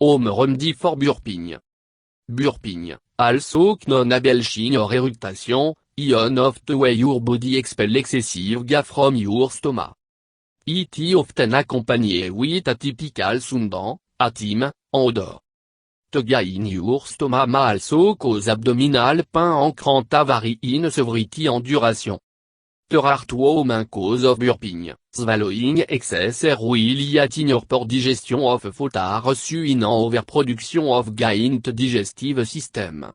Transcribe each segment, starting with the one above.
Home remedy for burping. Burping, also known as belching or eructation, ion of the way your body expel excessive gas from your stomach. It is often accompanied with a typical sound, a theme, odor. The gas in your stomach may also cause abdominal pain and cramp vary in severity and duration. There are two main causes of burping: swallowing excess air will lead in your poor digestion of food reçu in an overproduction of gas in the digestive system.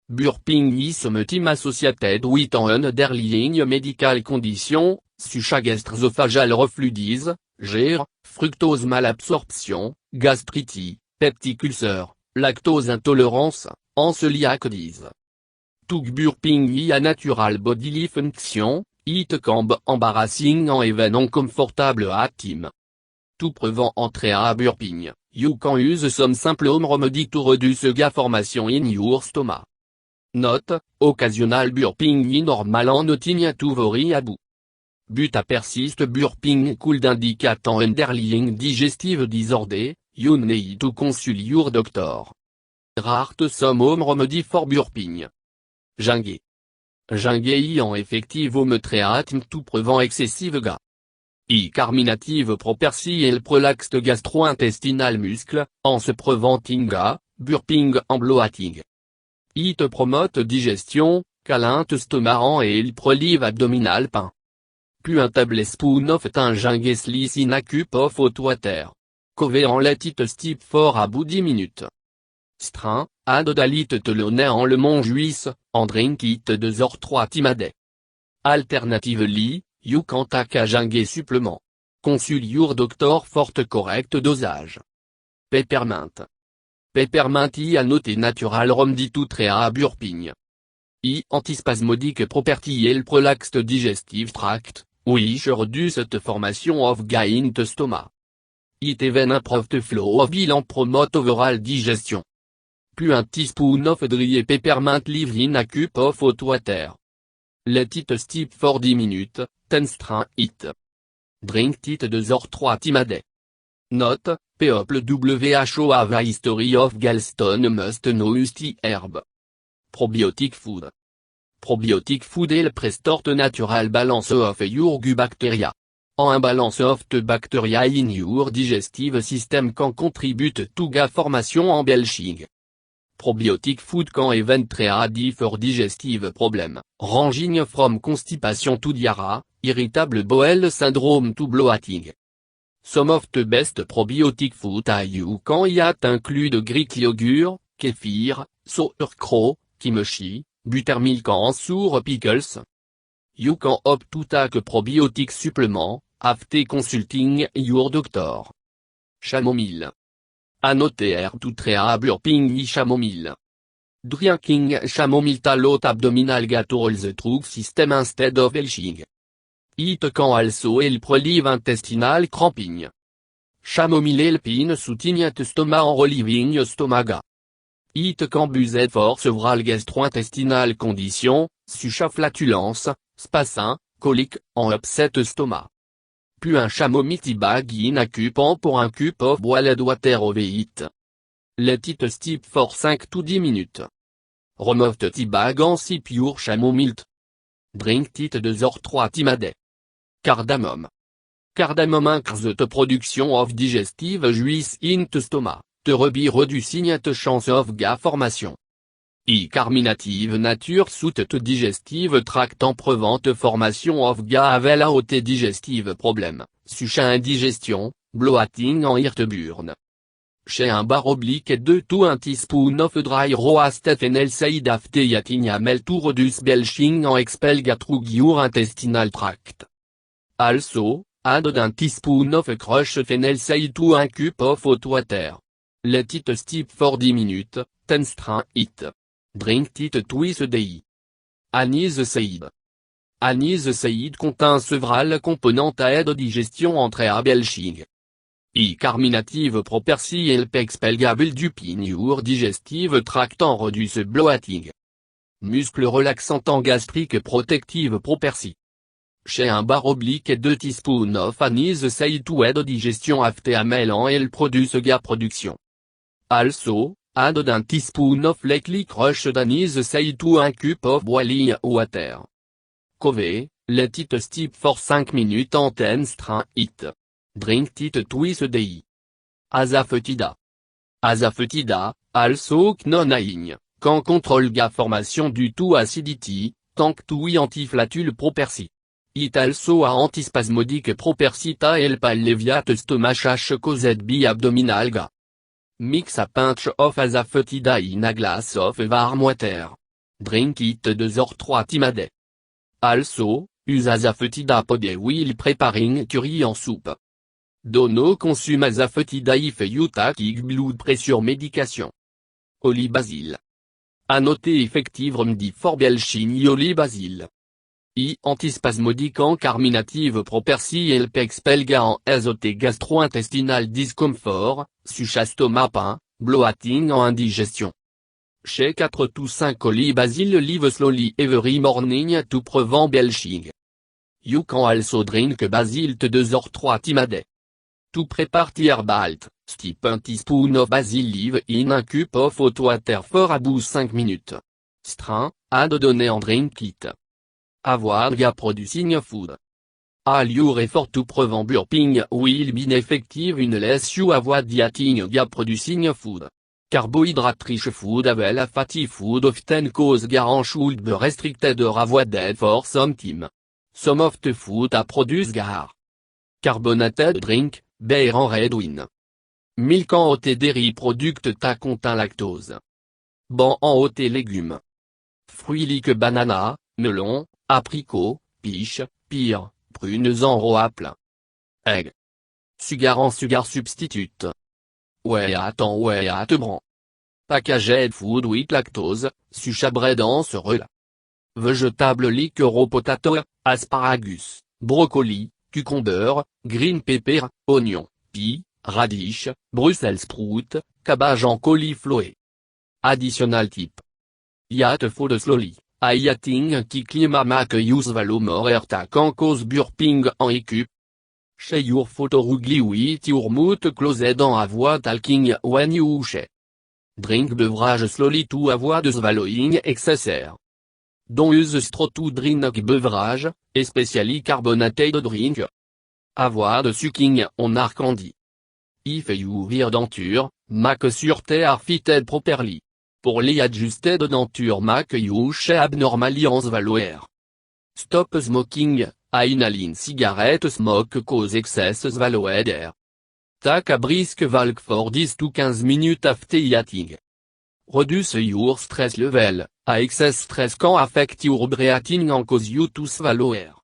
Burping is sometimes associated with an underlying medical condition, such as gastroesophageal reflux, GER, fructose malabsorption, gastritis, peptic ulcer, lactose intolerance, and celiac disease. To burping is a natural bodily function. It can be embarrassing and even uncomfortable at times. To prevent entrer burping, you can use some simple home remedy to reduce gas formation in your stomach. Note: occasional burping is normal and nothing to worry about. But a persist burping could indicate an underlying digestive disorder. You need to consult your doctor. Rare to some home remedy for burping. Gingembre. Gingembre en effective home treatment to prevent excessive gas. Carminative property el prolax gastro-intestinal muscle, en se preventing gas, burping and bloating. It promote digestion, calent stomac et il relieve abdominal pain. Puis un tablespoon of gingembre slice in a cup of hot water. Cover and let it steep for about 10 minutes. Strain, add a little to en lemon juice, and drink it 2 or 3 times a day. Alternatively, you can take a gingembre supplement. Consult your doctor for the correct dosage. Peppermint. Peppermint is a note natural remedy to treat burping. Antispasmodic property help relax the digestive tract, which reduce the formation of gas in the stomach. It even improve the flow of bile and promote overall digestion. Puis un teaspoon of dry peppermint leaves in a cup of hot water. Let it steep for 10 minutes, then strain it. Drink it 2 or 3 times a day. Note: people WHO have a history of gallstone must know the herb. Probiotic food. Probiotic food help restore the natural balance of your gut bacteria. An imbalance of the bacteria in your digestive system can contribute to gas formation and belching. Probiotic food can even treat different digestive problem, ranging from constipation to diarrhea, irritable bowel syndrome to bloating. Some of the best probiotic food you can eat include Greek yogurt, kefir, sauerkraut, kimchi, buttermilk and sour pickles. You can opt to take a probiotic supplement, after consulting your doctor. Chamomile. Anoter to treat burping chamomile. Drinking chamomile tallow abdominal gators the through system instead of belching. It can also help relieve intestinal cramping. Chamomile help in soothing the stomach and relieving stomach. It can be used for several gastrointestinal conditions, such as flatulence, spasm, colic, and upset stomach. Puis un chamomile tea bag in a cup and pour un cup of boiled water over it. Let it steep for 5 to 10 minutes. Remove the tea bag and sip your chamomile. Drink it 2 or 3 times a day. Cardamom. Cardamom increases the production of digestive juice in the stomach, reducing the chance of gas formation. Carminative nature suit the digestive tract en prevent formation of gas avec la haute digestive problem, such as indigestion, bloating and heartburn. Chez un bar oblique 2 to 1 teaspoon of dry roasted fennel seed after eating a meal to reduce belching and expel gas through your intestinal tract. Also, add 1 teaspoon of crushed fennel seed to 1 cup of hot water. Let it steep for 10 minutes, then strain it. Drink it twice a day. Anise seed. Anise seed contain several components aid digestion entre belching. Carminative property help expel buildup in your digestive tract and reduce bloating. Muscle relaxant and gastric protective property. Chez un bar oblique 2 teaspoons of anise seed to aid digestion after a meal and help produce gas production. Also, add d'un teaspoon of lightly crushed anise say to un cup of boiling water. Cove, let it steep for 5 minutes and then strain it. Drink it twice a day. Asafoetida. Asafoetida, also known as can control the formation due to acidity, thanks to anti-flatule property. It also a antispasmodic property to help alleviate stomach ache caused by abdominal gas. Mix a pinch of asafoetida in a glass of warm water. Drink it 2 or 3 times a day. Also, use asafoetida powder while preparing curry en soup. Do not consume asafoetida if you take blood pressure medication. Holy basil. A noter effective remedy for belching holy basil. Antispasmodic and carminative property help expel gas and azote gastro-intestinal discomfort, such as stomach pain, bloating and indigestion. Chez 4 to 5 holy basil leave slowly every morning to prevent belching. You can also drink basil 2 or 3 times a day. To prepare the herbal, steep a teaspoon of basil leaf in a cup of hot water for about 5 minutes. Strain, add donner and drink it. Avoid gas producing food. All your effort to prevent burping will be effective unless you avoid eating gas producing food. Carbohydrate-rich food and fatty food often cause gas and should be restricted or avoided for some time. Some of the food that produce gas. Carbonated drink, beer and red wine. Milk and oat dairy product that contain lactose. Ban en oat légumes. Fruits like banana, melon, apricot, peach, pear, prunes en raw apple. Egg. Sugar and sugar substitute. Wheat and wheat bran. Packaged food with lactose, such as bread and cereal. Vegetable like raw potato, asparagus, broccoli, cucumber, green pepper, oignon, pea, radish, Brussels sprout, cabbage and cauliflower. Additional tip. Eat food slowly. Eating quickly make you swallow more air can cause burping and hiccup. Share your photo ugly with your mouth closed and avoid talking when you chew. Drink beverage slowly to avoid swallowing excess air. Don't use straw to drink beverage, especially carbonated drink. Avoid sucking on hard candy. If you wear denture, make sure they are fitted properly. Poorly adjusted denture make you chew abnormally and swallow air. Stop smoking. A inhaling cigarette smoke cause excess swallowed air. Take a brisk walk for 10 to 15 minutes after eating. Reduce your stress level. A excess stress can affect your breathing and cause you to swallow air.